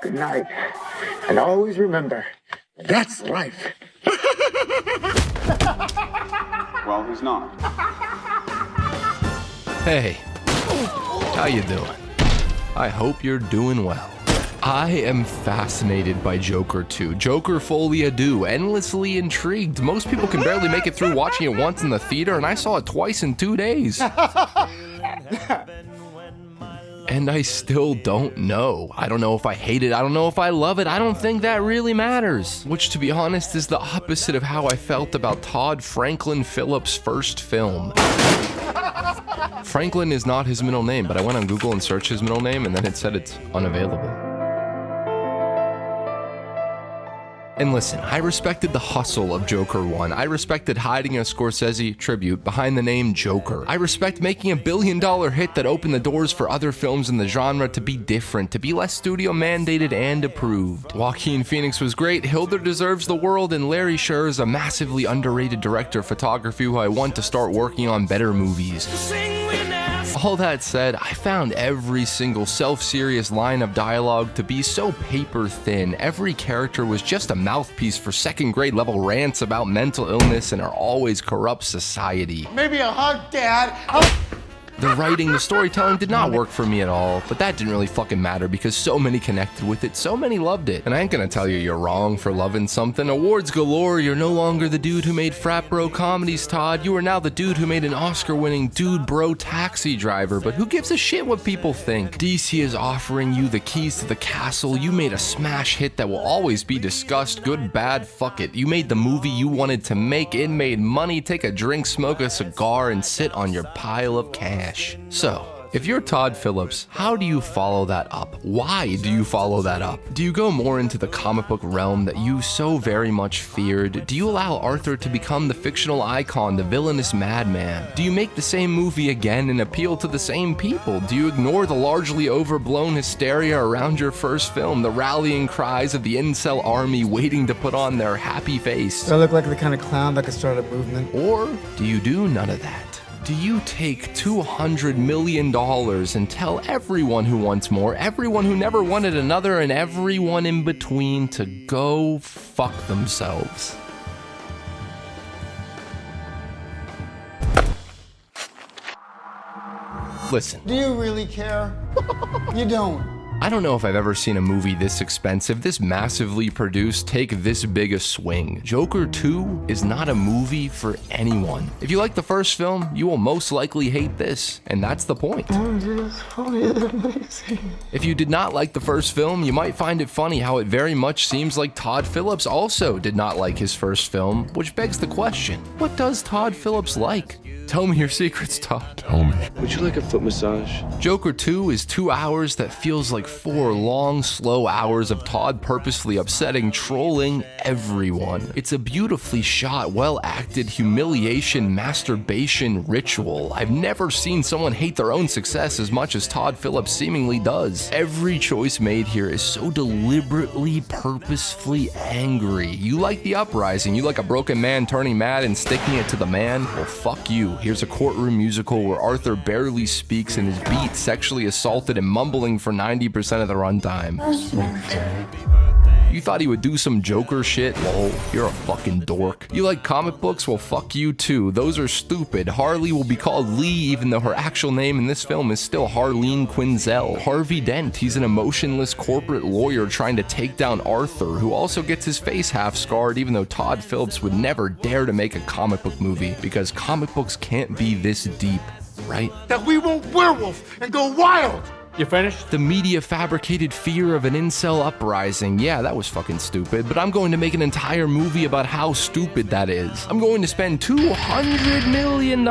Good night. And always remember, that's life. Well, he's not. Hey, how you doing? I hope you're doing well. I am fascinated by Joker 2. Joker Folie à Deux, endlessly intrigued. Most people can barely make it through watching it once in the theater, and I saw it twice in 2 days. And I still don't know. I don't know if I hate it. I don't know if I love it. I don't think that really matters. Which, to be honest, is the opposite of how I felt about Todd Franklin Phillips' first film. Franklin is not his middle name, but I went on Google and searched his middle name, and then it said it's unavailable. And listen, I respected the hustle of Joker 1. I respected hiding a Scorsese tribute behind the name Joker. I respect making a billion-dollar hit that opened the doors for other films in the genre to be different, to be less studio mandated and approved. Joaquin Phoenix was great, Hildur deserves the world, and Larry Sher is a massively underrated director of photography who I want to start working on better movies. All that said, I found every single self-serious line of dialogue to be so paper thin. Every character was just a mouthpiece for second-grade level rants about mental illness and our always corrupt society. Maybe a hug, Dad. The writing, the storytelling did not work for me at all, but that didn't really fucking matter because so many connected with it, so many loved it. And I ain't gonna tell you you're wrong for loving something. Awards galore, you're no longer the dude who made frat bro comedies, Todd. You are now the dude who made an Oscar-winning dude bro Taxi Driver, but who gives a shit what people think? DC is offering you the keys to the castle. You made a smash hit that will always be discussed. Good, bad, fuck it. You made the movie you wanted to make. It made money. Take a drink, smoke a cigar, and sit on your pile of cash. So, if you're Todd Phillips, how do you follow that up? Why do you follow that up? Do you go more into the comic book realm that you so very much feared? Do you allow Arthur to become the fictional icon, the villainous madman? Do you make the same movie again and appeal to the same people? Do you ignore the largely overblown hysteria around your first film, the rallying cries of the incel army waiting to put on their happy face? Do I look like the kind of clown that could start a movement? Or do you do none of that? Do you take $200 million and tell everyone who wants more, everyone who never wanted another, and everyone in between to go fuck themselves? Listen. Do you really care? You don't. I don't know if I've ever seen a movie this expensive, this massively produced, take this big a swing. Joker 2 is not a movie for anyone. If you like the first film, you will most likely hate this, and that's the point. If you did not like the first film, you might find it funny how it very much seems like Todd Phillips also did not like his first film, which begs the question, what does Todd Phillips like? Tell me your secrets, Todd. Tell me. Would you like a foot massage? Joker 2 is 2 hours that feels like 4 long, slow hours of Todd purposely upsetting, trolling everyone. It's a beautifully shot, well-acted humiliation, masturbation ritual. I've never seen someone hate their own success as much as Todd Phillips seemingly does. Every choice made here is so deliberately, purposefully angry. You like The Uprising, you like a broken man turning mad and sticking it to the man? Well, fuck you. Here's a courtroom musical where Arthur barely speaks and is beat, sexually assaulted, and mumbling for 90% of the runtime. You thought he would do some Joker shit? Lol, you're a fucking dork. You like comic books? Well, fuck you too. Those are stupid. Harley will be called Lee even though her actual name in this film is still Harleen Quinzel. Harvey Dent, he's an emotionless corporate lawyer trying to take down Arthur, who also gets his face half scarred even though Todd Phillips would never dare to make a comic book movie because comic books can't be this deep, right? That we won't werewolf and go wild. You finished? The media fabricated fear of an incel uprising. Yeah, that was fucking stupid, but I'm going to make an entire movie about how stupid that is. I'm going to spend $200 million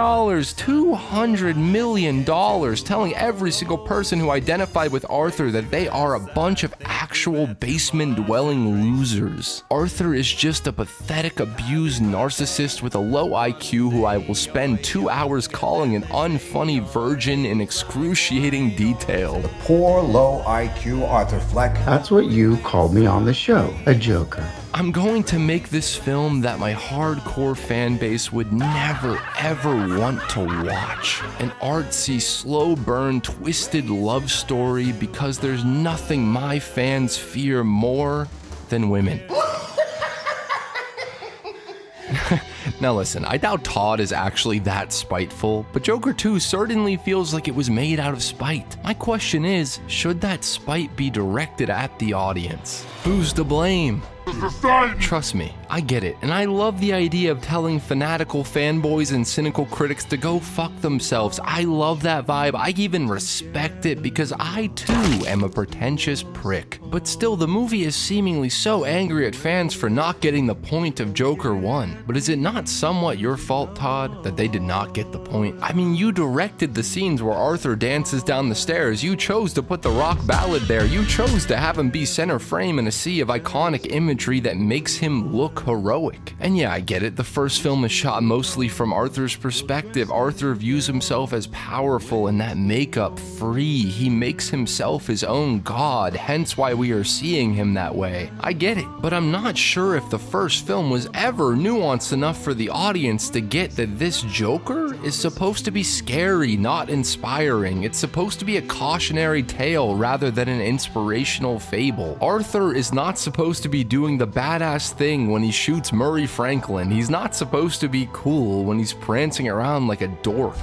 telling every single person who identified with Arthur that they are a bunch of actual basement-dwelling losers. Arthur is just a pathetic, abused narcissist with a low IQ who I will spend 2 hours calling an unfunny virgin in excruciating detail. Poor, low IQ Arthur Fleck. That's what you called me on the show, a joker. I'm going to make this film that my hardcore fan base would never ever want to watch. An artsy, slow burn, twisted love story because there's nothing my fans fear more than women. Now listen, I doubt Todd is actually that spiteful, but Joker 2 certainly feels like it was made out of spite. My question is, should that spite be directed at the audience? Who's to blame? Trust me, I get it, and I love the idea of telling fanatical fanboys and cynical critics to go fuck themselves. I love that vibe, I even respect it because I too am a pretentious prick. But still, the movie is seemingly so angry at fans for not getting the point of Joker 1. But is it not somewhat your fault, Todd, that they did not get the point? I mean, you directed the scenes where Arthur dances down the stairs, you chose to put the rock ballad there, you chose to have him be center frame in a sea of iconic imagery that makes him look heroic. And yeah, I get it, the first film is shot mostly from Arthur's perspective. Arthur views himself as powerful and that makeup free. He makes himself his own god, hence why we are seeing him that way. I get it, but I'm not sure if the first film was ever nuanced enough for the audience to get that this Joker is supposed to be scary, not inspiring. It's supposed to be a cautionary tale rather than an inspirational fable. Arthur is not supposed to be doing the badass thing when he shoots Murray Franklin. He's not supposed to be cool when he's prancing around like a dork.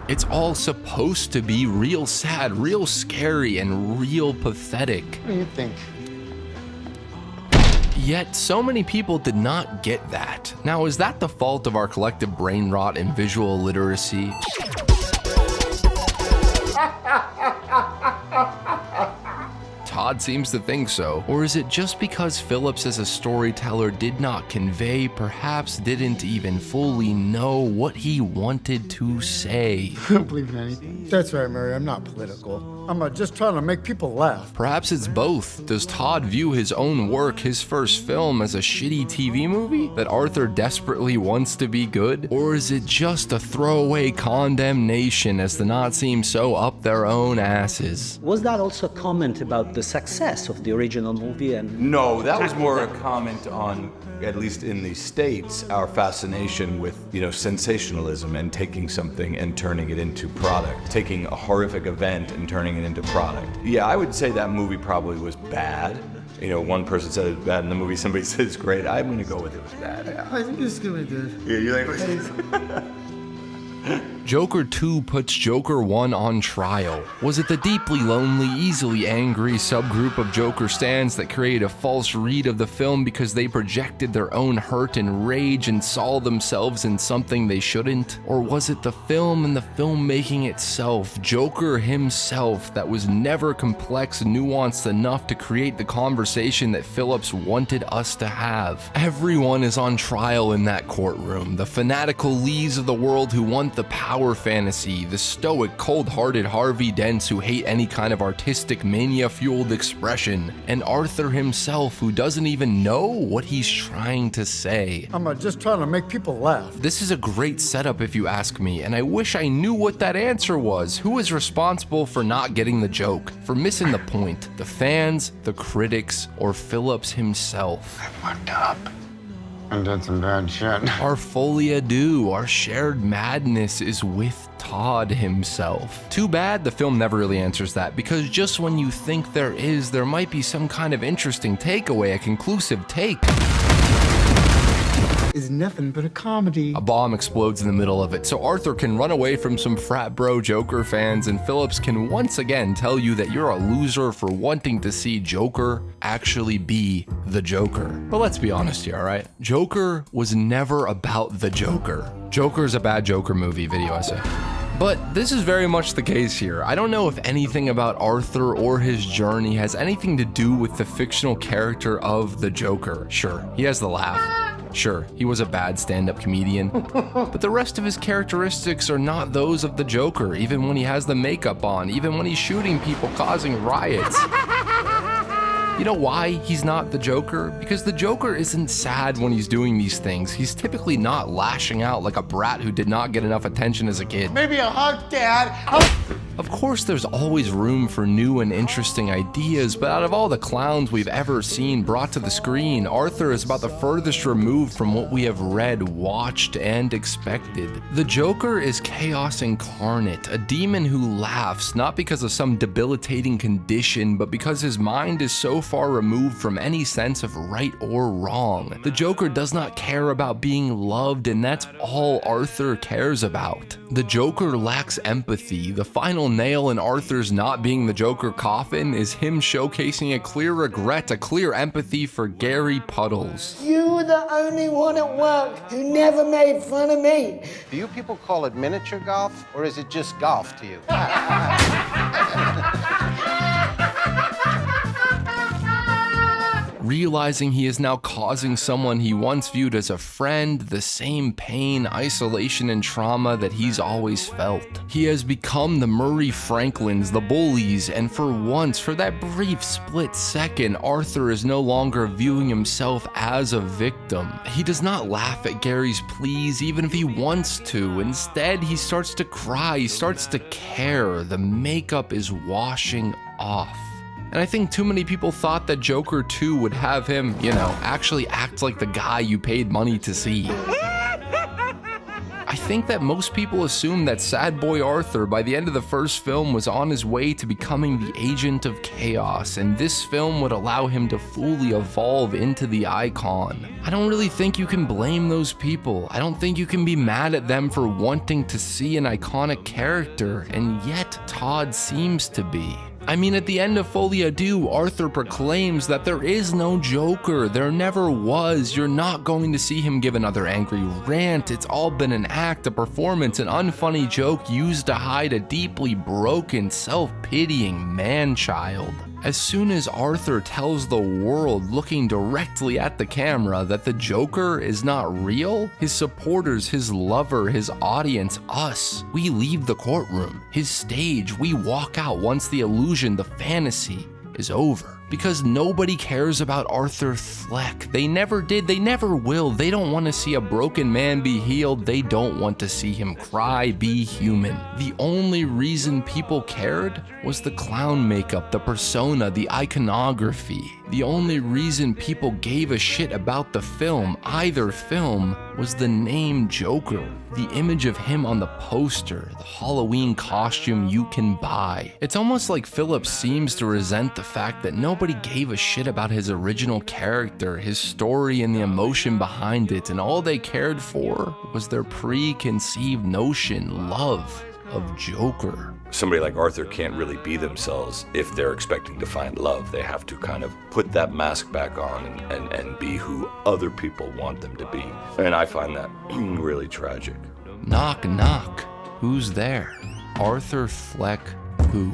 It's all supposed to be real sad, real scary, and real pathetic. What do you think? Yet, so many people did not get that. Now, is that the fault of our collective brain rot and visual illiteracy? Todd seems to think so. Or is it just because Phillips as a storyteller did not convey, perhaps didn't even fully know what he wanted to say? I don't believe in anything. That's right, Murray. I'm not political. I'm just trying to make people laugh. Perhaps it's both. Does Todd view his own work, his first film, as a shitty TV movie that Arthur desperately wants to be good? Or is it just a throwaway condemnation as to not seem so up their own asses? Was that also a comment about the success of the original movie? And No, that was more a comment on, at least in the States, our fascination with, sensationalism and taking something and turning it into product, taking a horrific event and turning it into product. Yeah, I would say that movie probably was bad. One person said it was bad in the movie, somebody said it's great. I'm gonna go with it was bad. Yeah. I think it's gonna be good. Yeah, you think it was Joker 2 puts Joker 1 on trial. Was it the deeply lonely, easily angry subgroup of Joker stans that created a false read of the film because they projected their own hurt and rage and saw themselves in something they shouldn't? Or was it the film and the filmmaking itself, Joker himself, that was never complex, nuanced enough to create the conversation that Phillips wanted us to have? Everyone is on trial in that courtroom. The fanatical Lees of the world who want the power fantasy, the stoic, cold-hearted Harvey Dents who hate any kind of artistic, mania-fueled expression, and Arthur himself who doesn't even know what he's trying to say. I'm just trying to make people laugh. This is a great setup if you ask me, and I wish I knew what that answer was. Who is responsible for not getting the joke, for missing the point? The fans, the critics, or Phillips himself? I fucked up and did some bad shit. Our folie à deux, our shared madness is with Todd himself. Too bad the film never really answers that, because just when you think there might be some kind of interesting takeaway, a conclusive take, Is nothing but a comedy. a bomb explodes in the middle of it, so Arthur can run away from some frat bro Joker fans, and Phillips can once again tell you that you're a loser for wanting to see Joker actually be the Joker. But let's be honest here, alright? Joker was never about the Joker. Joker's a bad Joker movie, video essay. But this is very much the case here. I don't know if anything about Arthur or his journey has anything to do with the fictional character of the Joker. Sure, he has the laugh. Sure, he was a bad stand-up comedian, but the rest of his characteristics are not those of the Joker, even when he has the makeup on, even when he's shooting people, causing riots. You know why he's not the Joker? Because the Joker isn't sad when he's doing these things. He's typically not lashing out like a brat who did not get enough attention as a kid. Maybe a hug, Dad. Of course, there's always room for new and interesting ideas, but out of all the clowns we've ever seen brought to the screen, Arthur is about the furthest removed from what we have read, watched, and expected. The Joker is chaos incarnate, a demon who laughs not because of some debilitating condition, but because his mind is so far removed from any sense of right or wrong. The Joker does not care about being loved, and that's all Arthur cares about. The Joker lacks empathy. The final nail in Arthur's not being the Joker coffin is him showcasing a clear regret, a clear empathy for Gary Puddles. You were the only one at work who never made fun of me. Do you people call it miniature golf, or is it just golf to you? Realizing he is now causing someone he once viewed as a friend the same pain, isolation, and trauma that he's always felt. He has become the Murray Franklins, the bullies, and for once, for that brief split second, Arthur is no longer viewing himself as a victim. He does not laugh at Gary's pleas even if he wants to. Instead, he starts to cry, he starts to care. The makeup is washing off. And I think too many people thought that Joker 2 would have him, actually act like the guy you paid money to see. I think that most people assume that sad boy Arthur by the end of the first film was on his way to becoming the agent of chaos, and this film would allow him to fully evolve into the icon. I don't really think you can blame those people. I don't think you can be mad at them for wanting to see an iconic character, and yet Todd seems to be. I mean, at the end of Folie à Deux, Arthur proclaims that there is no Joker, there never was. You're not going to see him give another angry rant. It's all been an act, a performance, an unfunny joke used to hide a deeply broken, self-pitying man-child. As soon as Arthur tells the world, looking directly at the camera, that the Joker is not real, his supporters, his lover, his audience, us, we leave the courtroom. His stage, we walk out once the illusion, the fantasy, is over. Because nobody cares about Arthur Fleck. They never did, they never will. They don't want to see a broken man be healed. They don't want to see him cry, be human. The only reason people cared was the clown makeup, the persona, the iconography. The only reason people gave a shit about the film, either film, was the name Joker. The image of him on the poster, the Halloween costume you can buy. It's almost like Phillips seems to resent the fact that nobody gave a shit about his original character, his story, and the emotion behind it, and all they cared for was their preconceived notion, love, of Joker. Somebody like Arthur can't really be themselves if they're expecting to find love. They have to kind of put that mask back on and be who other people want them to be. And I find that really tragic. Knock, knock. Who's there? Arthur Fleck, who?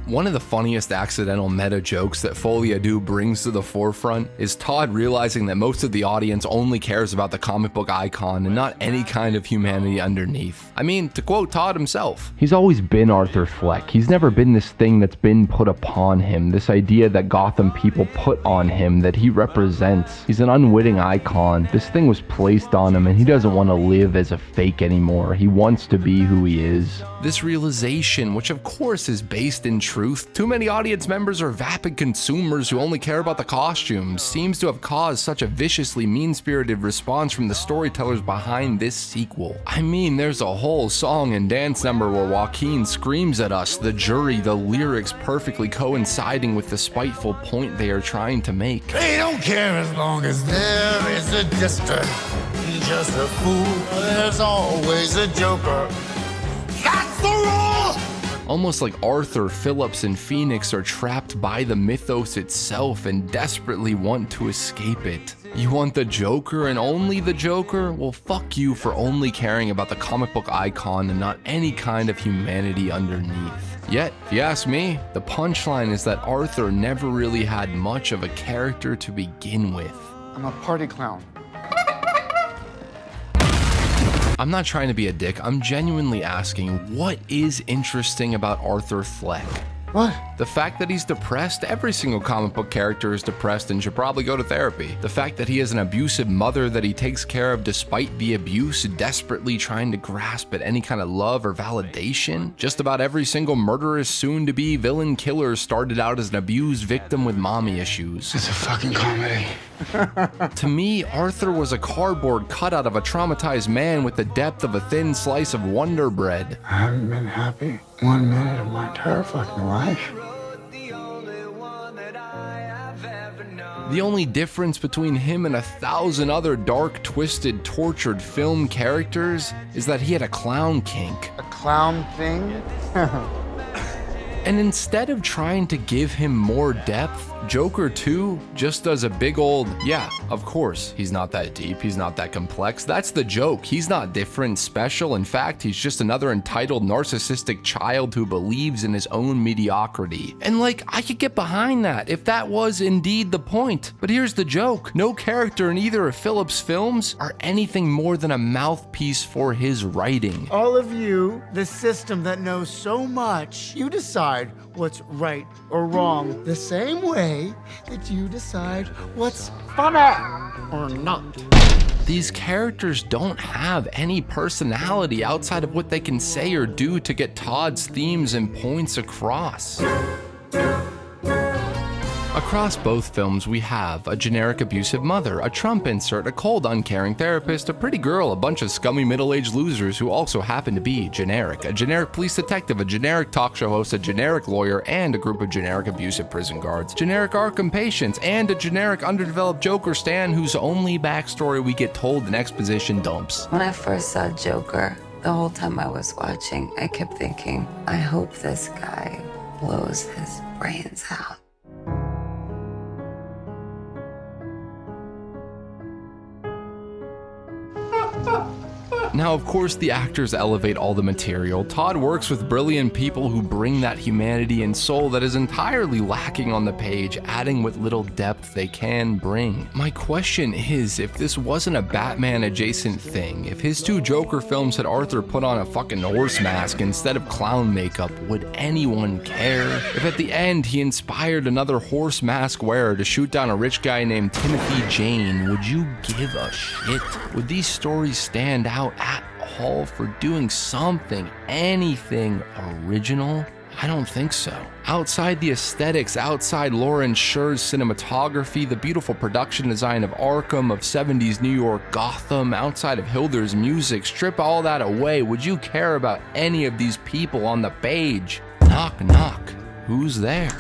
One of the funniest accidental meta jokes that Folie à Deux brings to the forefront is Todd realizing that most of the audience only cares about the comic book icon and not any kind of humanity underneath. I mean, to quote Todd himself, he's always been Arthur Fleck. He's never been this thing that's been put upon him, this idea that Gotham people put on him, that he represents. He's an unwitting icon. This thing was placed on him and he doesn't want to live as a fake anymore. He wants to be who he is. This realization, which of course is based in truth, too many audience members are vapid consumers who only care about the costumes, seems to have caused such a viciously mean-spirited response from the storytellers behind this sequel. I mean, there's a whole song and dance number where Joaquin screams at us, the jury, the lyrics perfectly coinciding with the spiteful point they are trying to make. They don't care as long as there is a jester. He's just a fool, there's always a joker. That's the rule! Almost like Arthur, Phillips, and Phoenix are trapped by the mythos itself and desperately want to escape it. You want the Joker and only the Joker? Well, fuck you for only caring about the comic book icon and not any kind of humanity underneath. Yet, if you ask me, the punchline is that Arthur never really had much of a character to begin with. I'm a party clown. I'm not trying to be a dick, I'm genuinely asking, what is interesting about Arthur Fleck? What? The fact that he's depressed, every single comic book character is depressed and should probably go to therapy. The fact that he has an abusive mother that he takes care of despite the abuse, desperately trying to grasp at any kind of love or validation. Just about every single murderous, soon-to-be villain killer started out as an abused victim with mommy issues. It's a fucking comedy. To me, Arthur was a cardboard cutout of a traumatized man with the depth of a thin slice of Wonder Bread. I haven't been happy 1 minute of my entire fucking life. The only difference between him and 1,000 other dark, twisted, tortured film characters is that he had a clown kink. A clown thing? And instead of trying to give him more depth, Joker 2 just does a big old, yeah, of course, he's not that deep, he's not that complex. That's the joke. He's not different, special. In fact, he's just another entitled, narcissistic child who believes in his own mediocrity. And like, I could get behind that if that was indeed the point. But here's the joke. No character in either of Phillips' films are anything more than a mouthpiece for his writing. All of you, the system that knows so much, you decide what's right or wrong the same way that you decide what's funny or not. These characters don't have any personality outside of what they can say or do to get Todd's themes and points across. Across both films, we have a generic abusive mother, a Trump insert, a cold, uncaring therapist, a pretty girl, a bunch of scummy middle-aged losers who also happen to be generic, a generic police detective, a generic talk show host, a generic lawyer, and a group of generic abusive prison guards, generic Arkham patients, and a generic underdeveloped Joker stan whose only backstory we get told in exposition dumps. When I first saw Joker, the whole time I was watching, I kept thinking, I hope this guy blows his brains out. Now, of course, the actors elevate all the material. Todd works with brilliant people who bring that humanity and soul that is entirely lacking on the page, adding what little depth they can bring. My question is, if this wasn't a Batman-adjacent thing, if his two Joker films had Arthur put on a fucking horse mask instead of clown makeup, would anyone care? If at the end he inspired another horse mask wearer to shoot down a rich guy named Timothy Jane, would you give a shit? Would these stories stand out at all for doing something, anything original? I don't think so. Outside the aesthetics, outside Lauren Scher's cinematography, the beautiful production design of Arkham, of 70s New York Gotham, outside of Hilder's music, strip all that away, would you care about any of these people on the page? Knock, knock. Who's there?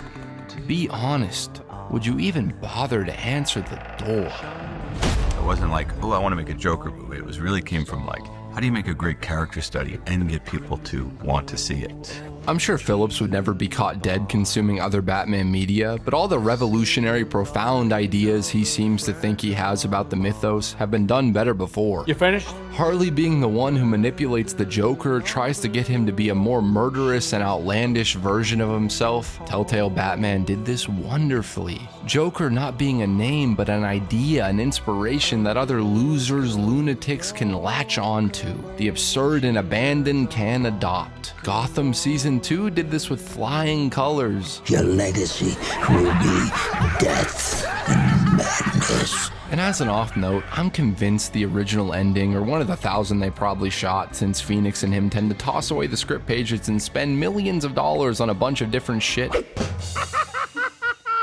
Be honest. Would you even bother to answer the door? It wasn't like, oh, I want to make a Joker movie. It was really came from like, how do you make a great character study and get people to want to see it? I'm sure Phillips would never be caught dead consuming other Batman media, but all the revolutionary, profound ideas he seems to think he has about the mythos have been done better before. You finished? Harley being the one who manipulates the Joker, tries to get him to be a more murderous and outlandish version of himself. Telltale Batman did this wonderfully. Joker not being a name, but an idea, an inspiration that other losers, lunatics can latch on to. The absurd and abandoned can adopt. Gotham Season 2 did this with flying colors. Your legacy will be death and madness. And as an off note, I'm convinced the original ending, or one of the 1,000 they probably shot, since Phoenix and him tend to toss away the script pages and spend millions of dollars on a bunch of different shit.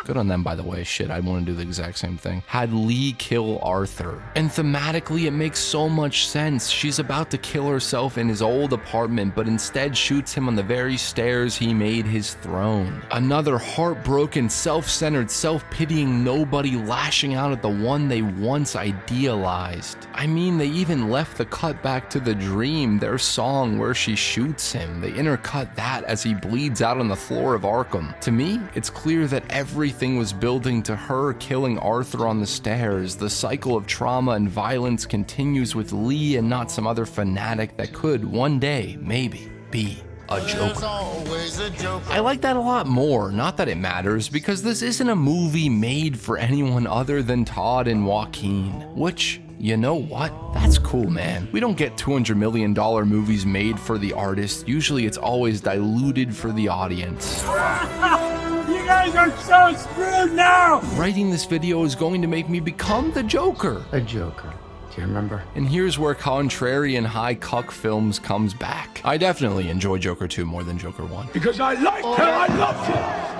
Good on them, by the way. Shit, I'd want to do the exact same thing. Had Lee kill Arthur. And thematically, it makes so much sense. She's about to kill herself in his old apartment, but instead shoots him on the very stairs he made his throne. Another heartbroken, self-centered, self-pitying nobody lashing out at the one they once idealized. I mean, they even left the cut back to The Dream, their song where she shoots him. They intercut that as he bleeds out on the floor of Arkham. To me, it's clear that everything was building to her killing Arthur on the stairs. The cycle of trauma and violence continues with Lee and not some other fanatic that could one day, maybe, be a Joker. I like that a lot more, not that it matters, because this isn't a movie made for anyone other than Todd and Joaquin, which, you know what? That's cool, man. We don't get $200 million movies made for the artist. Usually it's always diluted for the audience. You guys are so screwed now! Writing this video is going to make me become the Joker. A Joker. Do you remember? And here's where contrarian high cuck films comes back. I definitely enjoy Joker 2 more than Joker 1. Because I liked her, I loved her!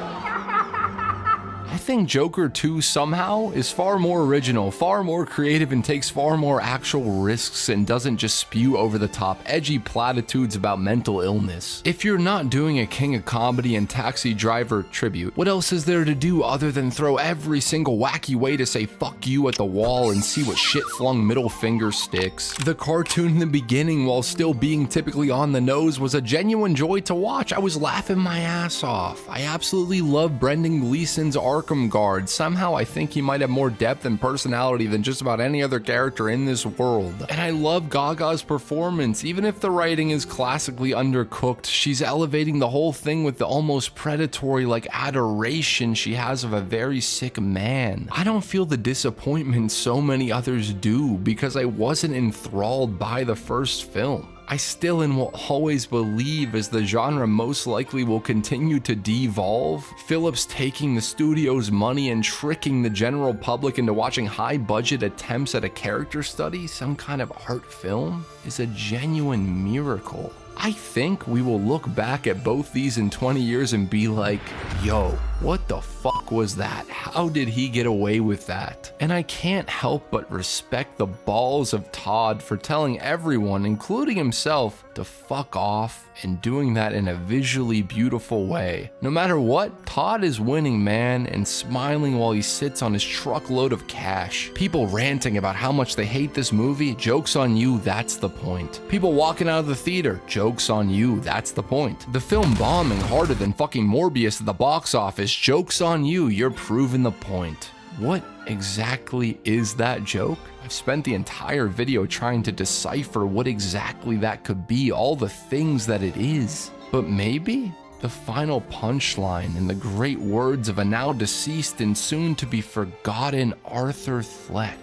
I think Joker 2 somehow is far more original, far more creative, and takes far more actual risks and doesn't just spew over the top edgy platitudes about mental illness. If you're not doing a King of Comedy and Taxi Driver tribute, what else is there to do other than throw every single wacky way to say fuck you at the wall and see what shit-flung middle finger sticks? The cartoon in the beginning, while still being typically on the nose, was a genuine joy to watch. I was laughing my ass off. I absolutely love Brendan Gleeson's Arkham Guard. Somehow I think he might have more depth and personality than just about any other character in this world. And I love Gaga's performance. Even if the writing is classically undercooked, she's elevating the whole thing with the almost predatory like adoration she has of a very sick man. I don't feel the disappointment so many others do because I wasn't enthralled by the first film. I still and will always believe as the genre most likely will continue to devolve, Phillips taking the studio's money and tricking the general public into watching high-budget attempts at a character study, some kind of art film, is a genuine miracle. I think we will look back at both these in 20 years and be like, yo, what the fuck was that? How did he get away with that? And I can't help but respect the balls of Todd for telling everyone, including himself, to fuck off and doing that in a visually beautiful way. No matter what, Todd is winning, man, and smiling while he sits on his truckload of cash. People ranting about how much they hate this movie, joke's on you, that's the point. People walking out of the theater, joke's on you, that's the point. The film bombing harder than fucking Morbius at the box office, joke's on you, you're proving the point. What exactly is that joke? I've spent the entire video trying to decipher what exactly that could be, all the things that it is. But maybe the final punchline in the great words of a now deceased and soon to be forgotten Arthur Fleck.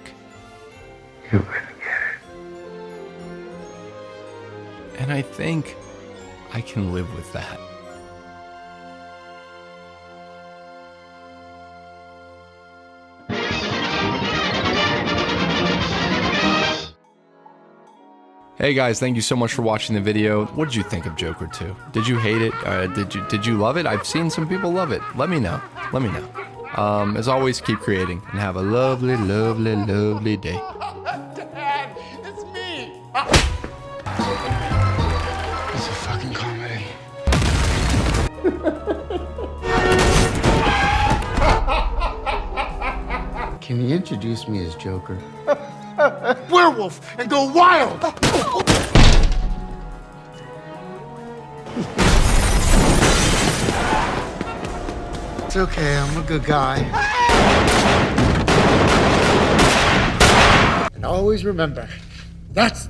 You wouldn't get it. And I think I can live with that. Hey guys, thank you so much for watching the video. What did you think of Joker 2? Did you hate it? Did you love it? I've seen some people love it. Let me know. Let me know. As always, keep creating and have a lovely, lovely, lovely day. Dad, it's me! It's a fucking comedy. Can you introduce me as Joker? Werewolf and go wild! It's okay, I'm a good guy. And always remember, that's